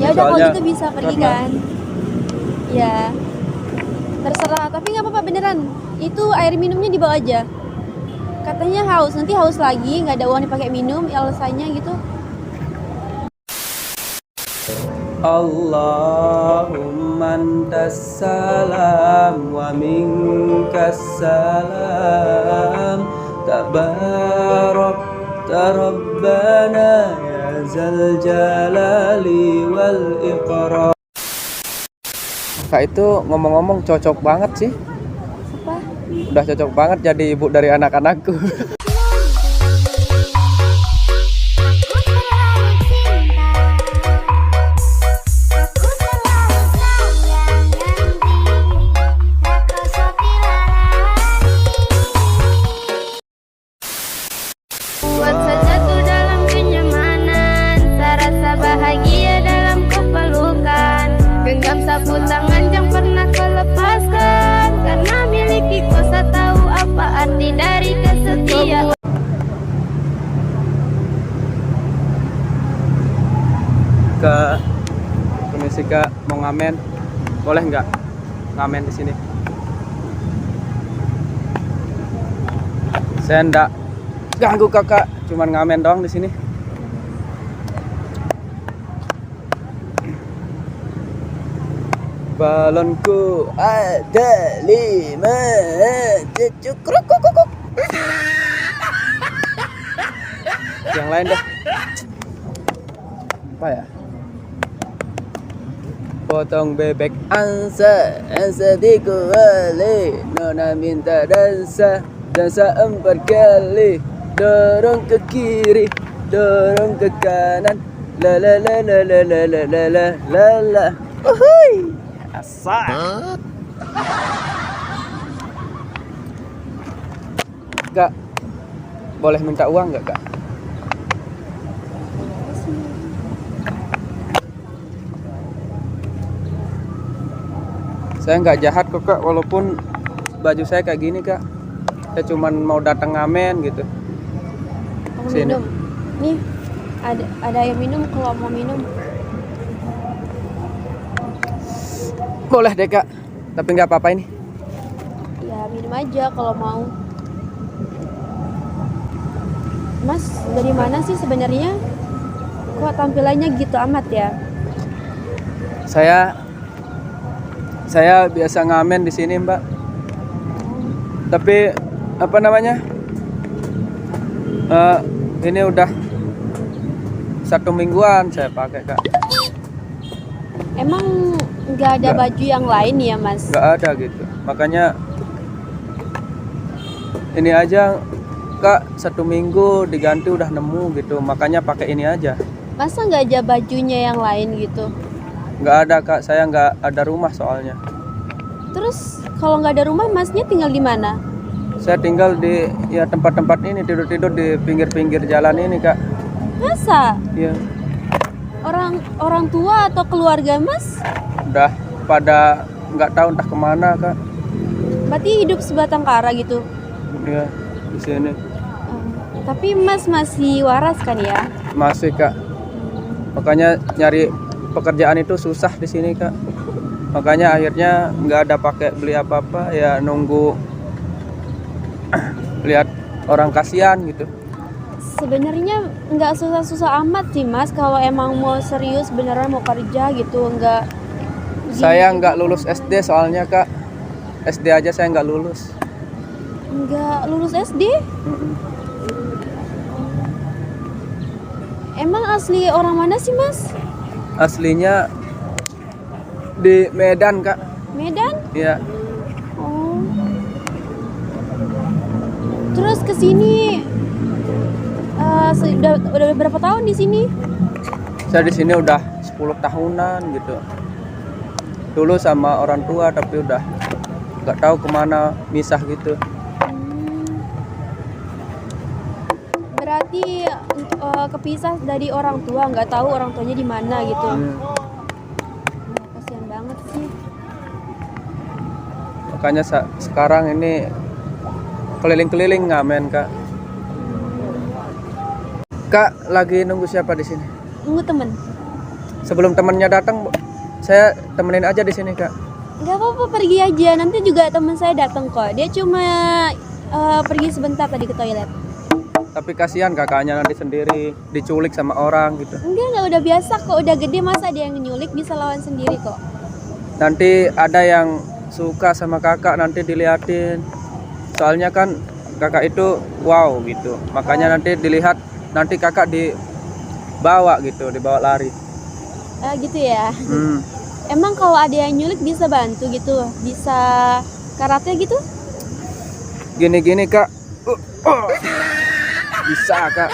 Ya udah kalau Soalnya gitu bisa pergi karena kan? Ya, terserah. Tapi nggak apa-apa beneran. Itu air minumnya dibawa aja. Katanya haus, nanti haus lagi, nggak ada uang dipakai minum, alasannya gitu. Allahumma antas salam wa minkas salam tabarakta rabbana ya zal jalali wal ikram. Kak itu ngomong-ngomong cocok banget sih. Apa? Udah cocok banget jadi ibu dari anak-anakku. Buat sejatuh dalam kenyamanan, serasa bahagia dalam kepelukan. Genggam sapu tangan yang pernah kau lepaskan, karena miliki kuasa tahu apa arti dari kesetiaan. Kak, permisi Kak, mau ngamen, boleh nggak ngamen di sini? Saya nggak ganggu Kakak, cuman ngamen doang di sini. Balonku ada 5, cukruk. Yang lain deh. Apa ya? Potong bebek angsa dikuali, nona minta dansa 4 kali, dorong ke kiri, dorong ke kanan, la la la la la la la la la la la. Uhuy, asal. Kak, boleh minta uang nggak Kak? Saya nggak jahat kok Kak, walaupun baju saya kayak gini Kak. Saya cuman mau datang ngamen gitu. Mau Sini. minum? Nih, ada yang minum kalau mau minum. Boleh deh Kak, tapi nggak apa-apa ini. Ya minum aja kalau mau. Mas, dari mana sih sebenarnya? Kok tampilannya gitu amat ya? Saya biasa ngamen di sini Mbak. Tapi apa namanya? Ini udah 1 mingguan saya pakai Kak. Emang nggak ada Nggak. baju yang lain ya Mas? Nggak ada gitu. Makanya ini aja Kak, 1 minggu diganti udah nemu gitu. Makanya pakai ini aja. Masa nggak ada bajunya yang lain gitu? Nggak ada Kak, saya nggak ada rumah soalnya. Terus kalau nggak ada rumah Masnya tinggal di mana? Saya tinggal di ya tempat-tempat ini, tidur-tidur di pinggir-pinggir jalan ini Kak. Masa? Iya. Orang tua atau keluarga Mas? Udah pada nggak tahu entah kemana Kak. Berarti hidup sebatang kara gitu. Iya, di sini Tapi Mas masih waras kan ya? masih Kak. Makanya nyari pekerjaan itu susah di sini Kak. Makanya akhirnya nggak ada pakai beli apa-apa, ya nunggu lihat orang kasihan gitu. Sebenarnya nggak susah-susah amat sih Mas. Kalau emang mau serius beneran mau kerja gitu, nggak. Saya nggak lulus SD soalnya Kak. SD aja saya nggak lulus. Nggak lulus SD? Emang asli orang mana sih Mas? Aslinya di Medan Kak. Medan? Iya. Oh. Terus kesini udah berapa tahun di sini? Saya di sini udah 10 tahunan gitu. Dulu sama orang tua tapi udah nggak tahu kemana misah gitu. Berarti kepisah dari orang tua, nggak tahu orang tuanya di mana gitu. Kasian banget sih. Makanya sekarang ini keliling-keliling ngamen Kak. Kak lagi nunggu siapa di sini? Nunggu temen. sebelum temennya datang saya temenin aja di sini kak. Nggak apa-apa, pergi aja. Nanti juga teman saya datang kok. Dia cuma pergi sebentar tadi ke toilet. Tapi kasihan kakaknya nanti sendiri diculik sama orang gitu. Enggak, udah biasa kok. Udah gede, masa dia yang nyulik, bisa lawan sendiri kok. Nanti ada yang suka sama kakak nanti diliatin. Soalnya kan kakak itu wow gitu. Makanya nanti dilihat, nanti kakak dibawa gitu, dibawa lari. Gitu ya. Hmm. Emang kalau ada yang nyulik bisa bantu gitu? Bisa karate gitu? Gini-gini kak. Bisa kak.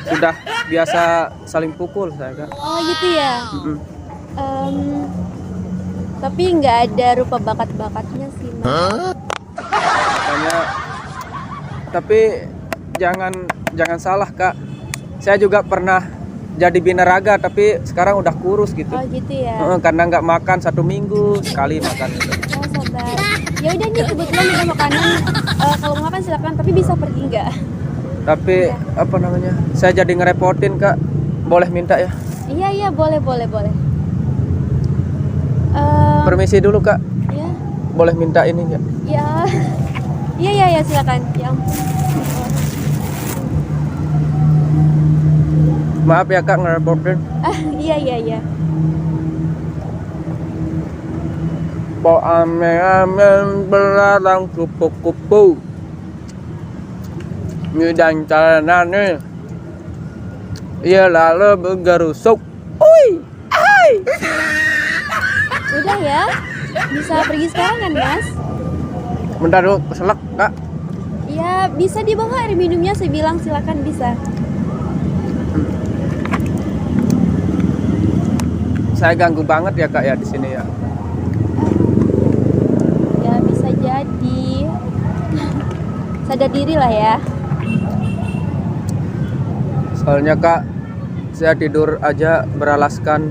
Sudah biasa saling pukul saya kak. Oh gitu ya. Mm-mm. Tapi nggak ada rupa bakat-bakatnya sih mas. Makanya, tapi jangan salah kak. Saya juga pernah jadi binaraga tapi sekarang udah kurus gitu. Oh gitu ya. Karena nggak makan 1 minggu sekali makan gitu. Oh sabar. Ya udah nih, kebetulan ada makanan. Kalau mau makan silakan, tapi bisa pergi nggak? Tapi apa namanya? Saya jadi ngerepotin kak. Boleh minta ya? Iya boleh. Permisi dulu kak. Ya. Boleh minta ini nggak? Iya silakan. Ya ampun. Maaf ya kak ngerepotin. Iya. Po amen belarang kupu-kupu. Nyudang calanane. Ia lalu bergerusuk. Ui, ai. Udah ya. Bisa pergi sekarang kan mas? Bentar dulu, keselak kak. Ya bisa dibawa air minumnya, saya bilang silakan bisa. Saya ganggu banget ya kak ya di sini ya. Ya bisa jadi. Sadar diri lah ya. Soalnya kak, saya tidur aja beralaskan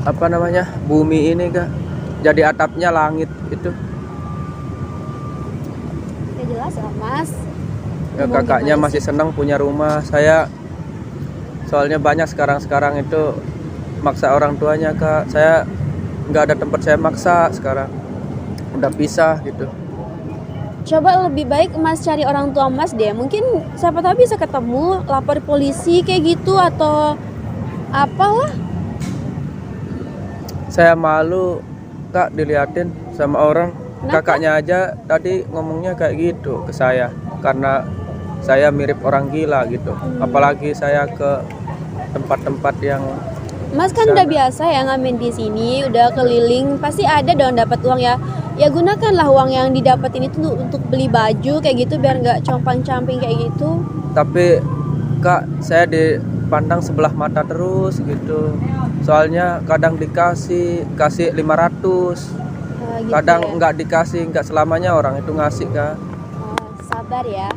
apa namanya bumi ini kak. Jadi atapnya langit itu. Ya jelas lah mas. Ya Mau kakaknya gimana masih sih? senang punya rumah. Saya soalnya banyak sekarang itu maksa orang tuanya kak. Saya nggak ada tempat saya maksa sekarang. Udah pisah gitu. Coba lebih baik mas cari orang tua mas deh. Mungkin siapa tahu bisa ketemu, lapor polisi kayak gitu atau apalah. Saya malu kak diliatin sama orang. Kenapa? Kakaknya aja tadi ngomongnya kayak gitu ke saya karena saya mirip orang gila gitu. Apalagi saya ke tempat-tempat yang Mas kan udah biasa ya ngamen di sini, udah keliling, pasti ada dong dapat uang ya. Ya gunakanlah uang yang didapetin itu untuk beli baju kayak gitu biar nggak compang-camping kayak gitu. tapi kak saya dipandang sebelah mata terus gitu. Soalnya kadang kasih 500, Gitu kadang ya. nggak dikasih, nggak selamanya orang itu ngasih kak. Sabar ya.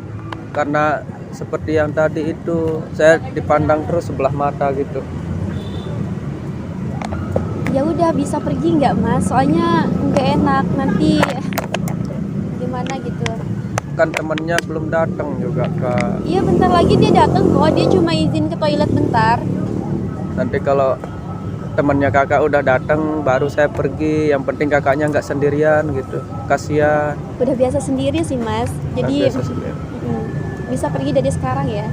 Karena seperti yang tadi itu saya dipandang terus sebelah mata gitu. Ya udah bisa pergi nggak mas? Soalnya nggak enak nanti gimana gitu. Kan temennya belum datang juga kak. Iya bentar lagi dia datang kok. Dia cuma izin ke toilet bentar. Nanti kalau temennya kakak udah datang baru saya pergi. Yang penting kakaknya nggak sendirian gitu. Kasihan. Udah biasa sendiri sih mas. Jadi Biasa sendiri. bisa pergi dari sekarang ya.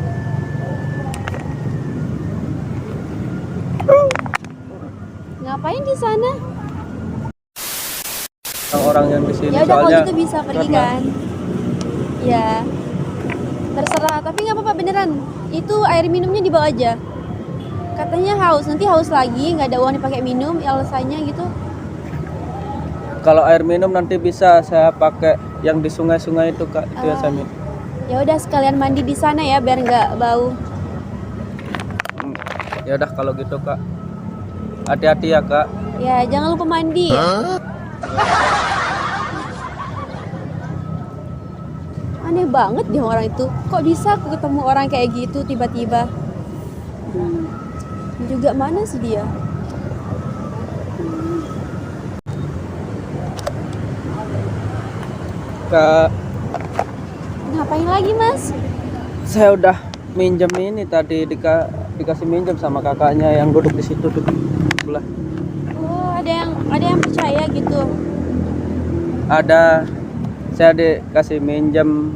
Ngapain di sana? Orang yang di sini Ya udah kalau soalnya gitu bisa pergi karena- kan? Ya terserah. Tapi nggak apa-apa beneran. Itu air minumnya dibawa aja. Katanya haus, nanti haus lagi nggak ada uang dipakai minum, alasannya gitu. Kalau air minum nanti bisa saya pakai yang di sungai-sungai itu kak. Itu ya saya minum. Ya udah sekalian mandi di sana ya biar nggak bau. Ya udah kalau gitu kak. Hati-hati ya kak. Ya jangan lupa mandi ya. Aneh banget dia orang itu. Kok bisa aku ketemu orang kayak gitu tiba-tiba? Juga mana sih dia? Kak, Ngapain lagi mas? saya udah minjem ini tadi dikasih minjem sama kakaknya yang duduk di situ tuh sebelah. Oh, ada yang percaya gitu. Ada, saya dikasih minjem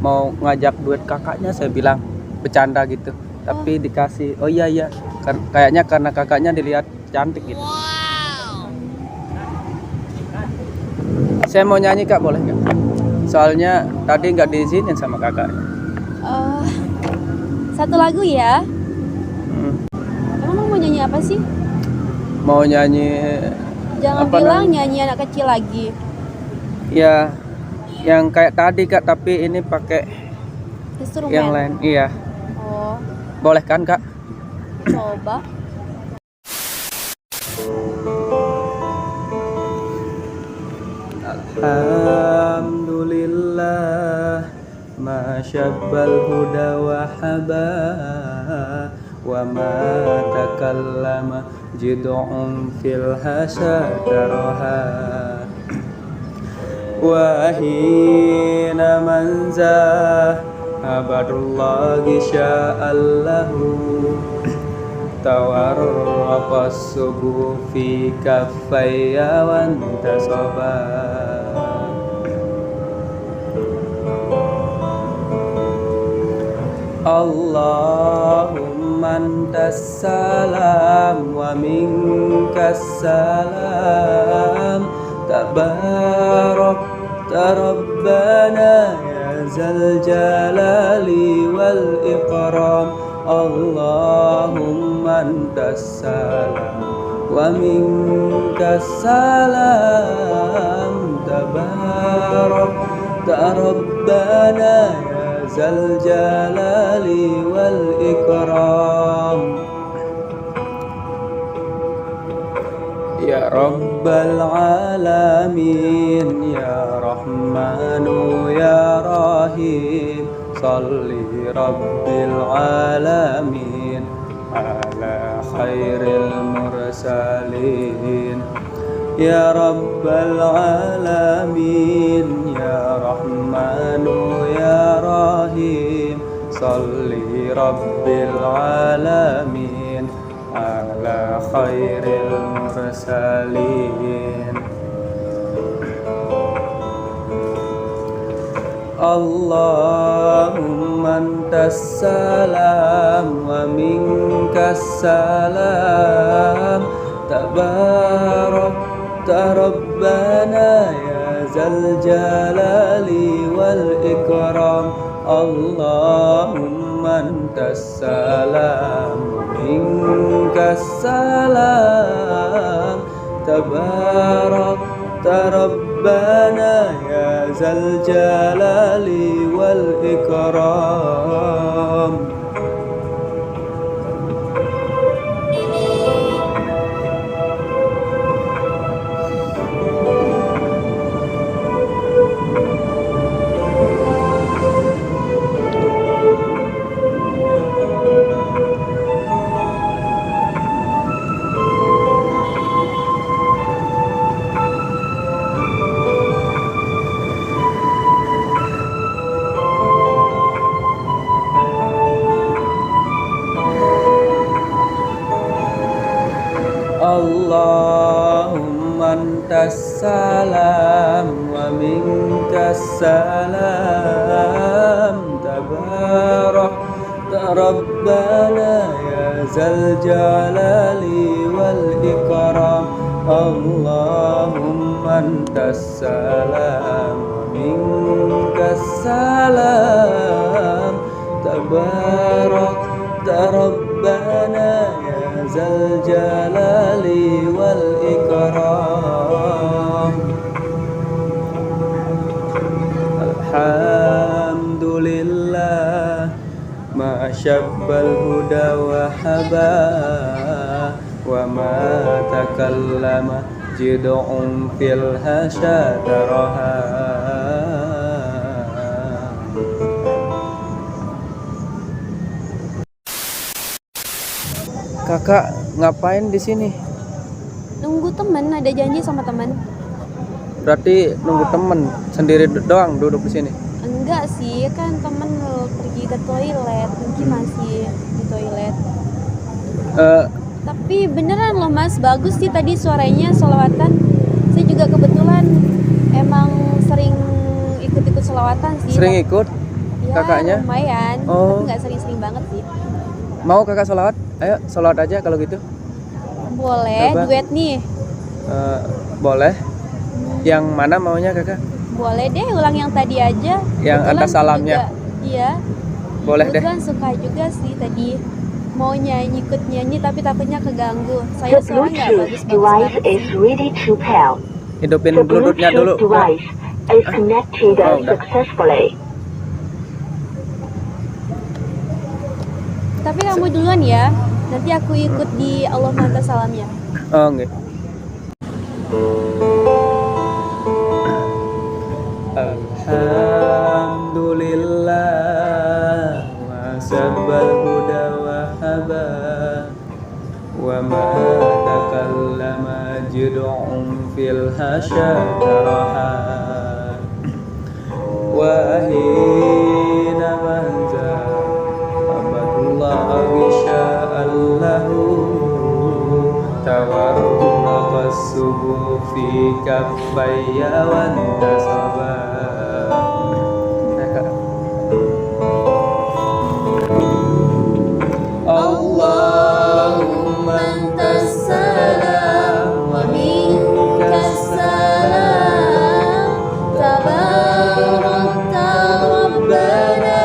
mau ngajak duit kakaknya, saya bilang bercanda gitu. Tapi dikasih, oh iya iya, kayaknya karena kakaknya dilihat cantik gitu. Saya mau nyanyi kak, boleh nggak? Soalnya tadi nggak diizinin sama kakaknya. Satu lagu ya. Emang mau nyanyi apa sih? Mau nyanyi Jangan apa bilang nyanyi anak kecil lagi. ya, yang kayak tadi kak, tapi ini pakai Instrumen. yang lain. Iya, Oh, boleh kan kak? coba. Alhamdulillah ma syabbal huda wa haba wa ma takallama jid'un fil hasataraha wa hina manzah abadullahi sya'allahu tawarraqas subuh fi kaffayya wa antasaba Allahumma antas salam wa minkas salam tabarakta rabbana ya zal jalali wal ikram Allahumma antas salam wa minkas salam tabarakta rabbana ya zal jalali wal ikram ya rabbal alamin ya rahmanu ya rahim salli rabbil alamin ala khairil mursalin ya rabbal alamin ya rahmanu ya rahim salli rabbil alamin ala khairil mursalin Allahumma antas salam wa minkas salam tabarakta rabbana ya zal jalali wal ikram Allahumma antas salam wa minkas salam tabarakta rabbana ya zal jalali wal ikram Allahumma antas salam wa minkas salam tabarakta rabbana ya zal jalali wal ikram Allahumma antas salam wa minkas salam tabarakta rabbana ya zal jalali wal ikram Alhamdulillah ma syabbal huda wa haba wa ma takallama jid'un fil hasataraha Kakak ngapain di sini? Nunggu temen, ada janji sama temen. Berarti nunggu temen sendiri doang duduk di sini. Enggak sih, kan temen pergi ke toilet, mungkin masih di toilet. Eh, Tapi beneran loh Mas, bagus sih tadi suaranya sholawatan. Saya juga kebetulan emang sering ikut-ikut sholawatan sih. sering ikut Ya, kakaknya? lumayan, Oh. tapi nggak sering-sering banget sih. Mau kakak sholawat? Ayo sholawat aja kalau gitu. Boleh, Coba. duet nih. Boleh. Yang mana maunya kakak? Boleh deh, ulang yang tadi aja. Yang Kebetulan ada salamnya. juga- iya. Boleh deh. Kebetulan suka juga sih tadi mau nyanyi, ikut nyanyi tapi takutnya keganggu. The Saya suara nggak Bluetooth bagus-bagus device banget is sih. ready to pair. Hidupin The bluetoothnya dulu. Bluetooth device is connected Oh, udah. successfully. Tapi kamu duluan ya. Nanti aku ikut di Allah Manta Salamnya. Oh, enggak. Alhamdulillah wa sabbal huda wa haba wa ma takallama jid'un fil hasyataraha wa hina manza abadullah bisya'allahu tawarruqa subuh fi kaffayya wan tasaba. Allahumma antas salam wa minkas salam Tabarakta Rabbana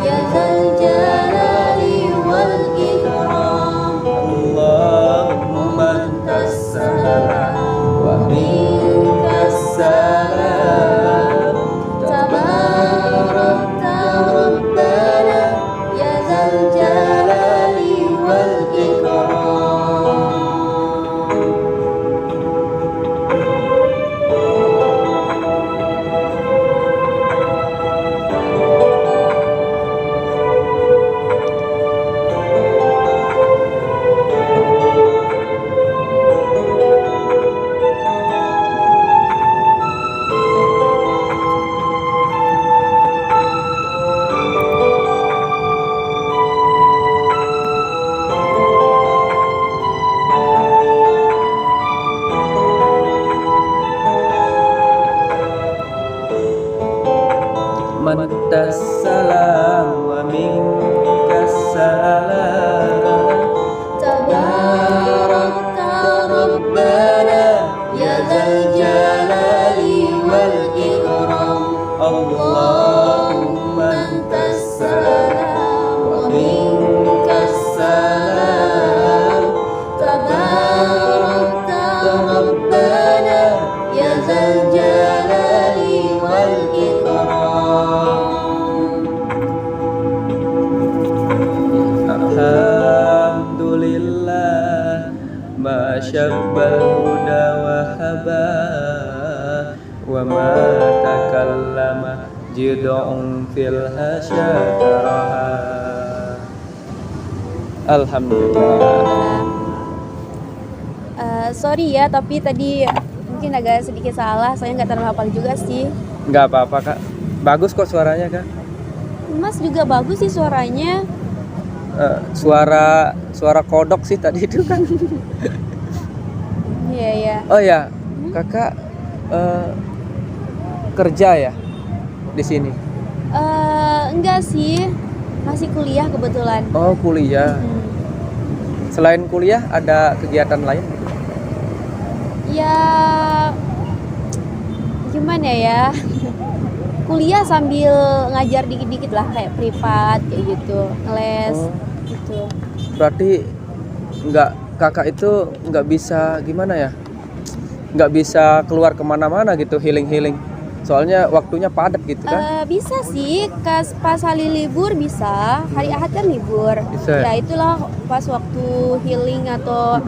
ya dzal jalali wal ikram. Allahumma antas salam wa minkas salam Tabarakta Rabbana ya dzal jalali wal ikram. mantas salam wa minkas salam Tabarakta Rabbana ya dzal jalali wal ikram. Allahumma antas salam wa minkas salam Tabarakta Rabbana ya dzal jalali wal ikram. Alhamdulillah ma syabbal huda wa haba wa ma takallama jid'un fil hasyataraha. Alhamdulillah. Sorry ya, tapi tadi mungkin agak sedikit salah. Saya nggak terlalu hafal juga sih. Nggak apa-apa kak, bagus kok suaranya kak. Mas juga bagus sih suaranya. Suara kodok sih tadi itu kan. Iya ya. Oh ya, kakak kerja ya di sini. Enggak sih, masih kuliah kebetulan. Oh kuliah. Selain kuliah ada kegiatan lain? Ya gimana ya? Kuliah sambil ngajar dikit-dikit lah, kayak privat kayak gitu, ngeles Oh. gitu. Berarti kakak itu nggak bisa gimana ya? Nggak bisa keluar kemana-mana gitu, healing. Soalnya waktunya padat gitu kan? Bisa sih, pas hari libur bisa, hari Ahad kan libur. Bisa. Ya itulah pas waktu healing atau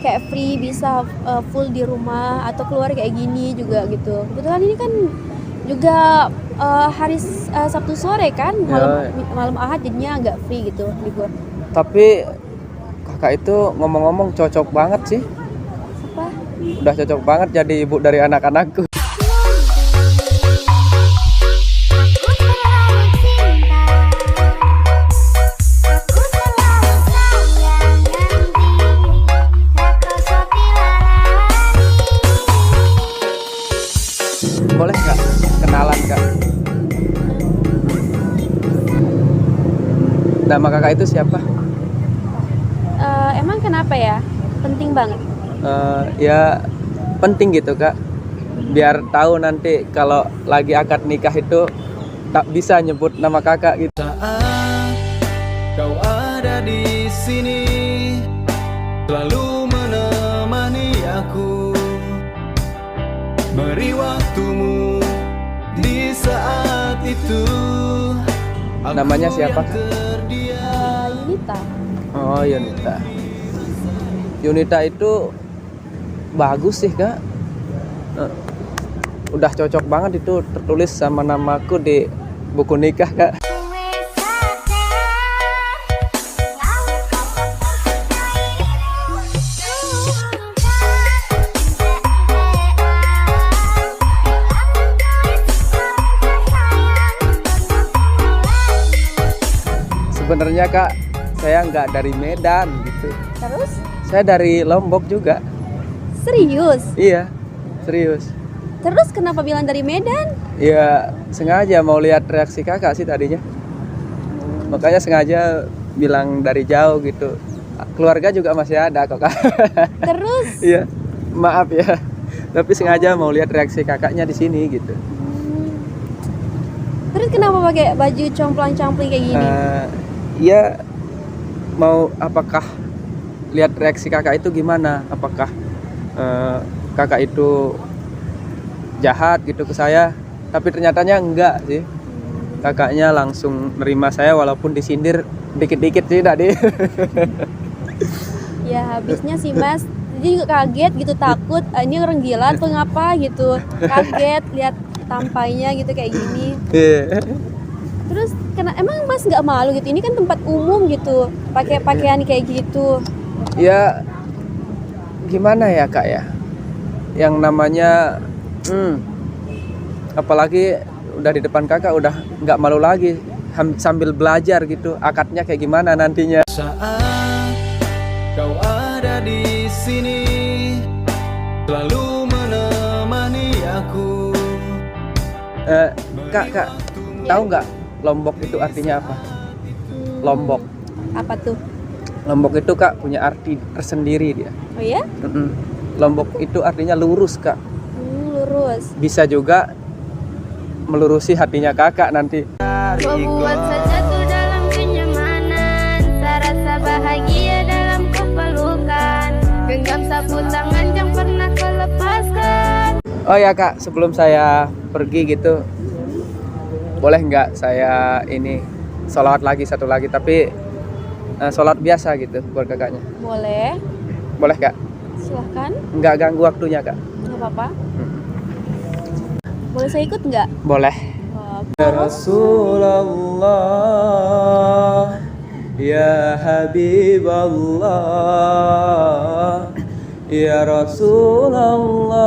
kayak free bisa full di rumah atau keluar kayak gini juga gitu. Kebetulan ini kan juga hari Sabtu sore kan, malam Ahad jadinya agak free gitu libur. Tapi kakak itu ngomong-ngomong cocok banget sih. Apa? Udah cocok banget jadi ibu dari anak-anakku. Nama kakak itu siapa? Emang kenapa ya? Penting banget. Ya penting gitu kak, biar tahu nanti kalau lagi akad nikah itu tak bisa nyebut nama kakak gitu. Saat kau ada di sini, selalu menemani aku, beri waktumu di saat itu. Namanya siapa? Yunita. Oh Yunita. Yunita itu bagus sih kak. Udah cocok banget itu tertulis sama namaku di buku nikah kak. Sebenarnya kak, saya nggak dari Medan gitu. Terus? Saya dari Lombok juga. Serius? Iya, serius. Terus kenapa bilang dari Medan? Ya sengaja mau lihat reaksi kakak sih tadinya. Makanya sengaja bilang dari jauh gitu. Keluarga juga masih ada kok kak. Terus? Iya, maaf ya. Tapi sengaja mau lihat reaksi kakaknya di sini gitu. Terus kenapa pakai baju complang-campling kayak gini? Ya mau apakah lihat reaksi kakak itu gimana? Apakah kakak itu jahat gitu ke saya? Tapi ternyatanya enggak sih. Kakaknya langsung nerima saya walaupun disindir dikit-dikit sih tadi. Ya habisnya sih mas, jadi juga kaget gitu, takut ini orang gila atau ngapa gitu, kaget lihat tampainya gitu kayak gini. Terus emang mas nggak malu gitu, ini kan tempat umum gitu, pakai pakaian kayak gitu. Ya gimana ya kak ya, yang namanya apalagi udah di depan kakak udah nggak malu lagi, sambil belajar gitu akadnya kayak gimana nantinya. Saat kau ada di sini, selalu menemani aku. Kak tahu nggak Lombok itu artinya apa? Lombok. Apa tuh? Lombok itu kak punya arti tersendiri dia. Oh ya? Lombok itu artinya lurus kak. Lurus. Bisa juga melurusi hatinya kakak nanti. Membuat sejatuh dalam kenyamanan, rasa bahagia dalam kepelukan, genggam sapu tangan yang pernah kau lepaskan. Oh ya kak, sebelum saya pergi gitu, boleh nggak saya ini sholawat lagi satu lagi, tapi sholat biasa gitu buat kakaknya. Boleh. Boleh kak? Silahkan. Nggak ganggu waktunya kak? Nggak apa-apa. Boleh saya ikut nggak? Boleh. Ya Rasulullah, ya Habiballah, ya Rasulullah,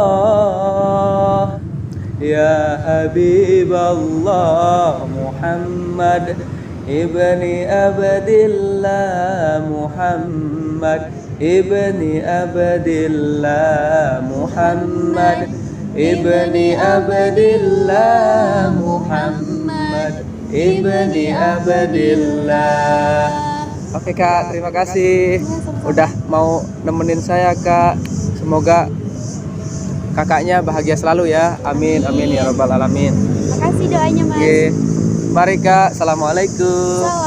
ya Habiballah, Muhammad ibni Abdillah, Muhammad ibni Abdillah, Muhammad ibni Abdillah, Muhammad ibni Abdillah. Oke kak, terima kasih udah mau nemenin saya kak. Semoga kakaknya bahagia selalu ya. Amin amin ya rabbal alamin. Makasih doanya mas. Oke, mari kak. Assalamualaikum. Salam.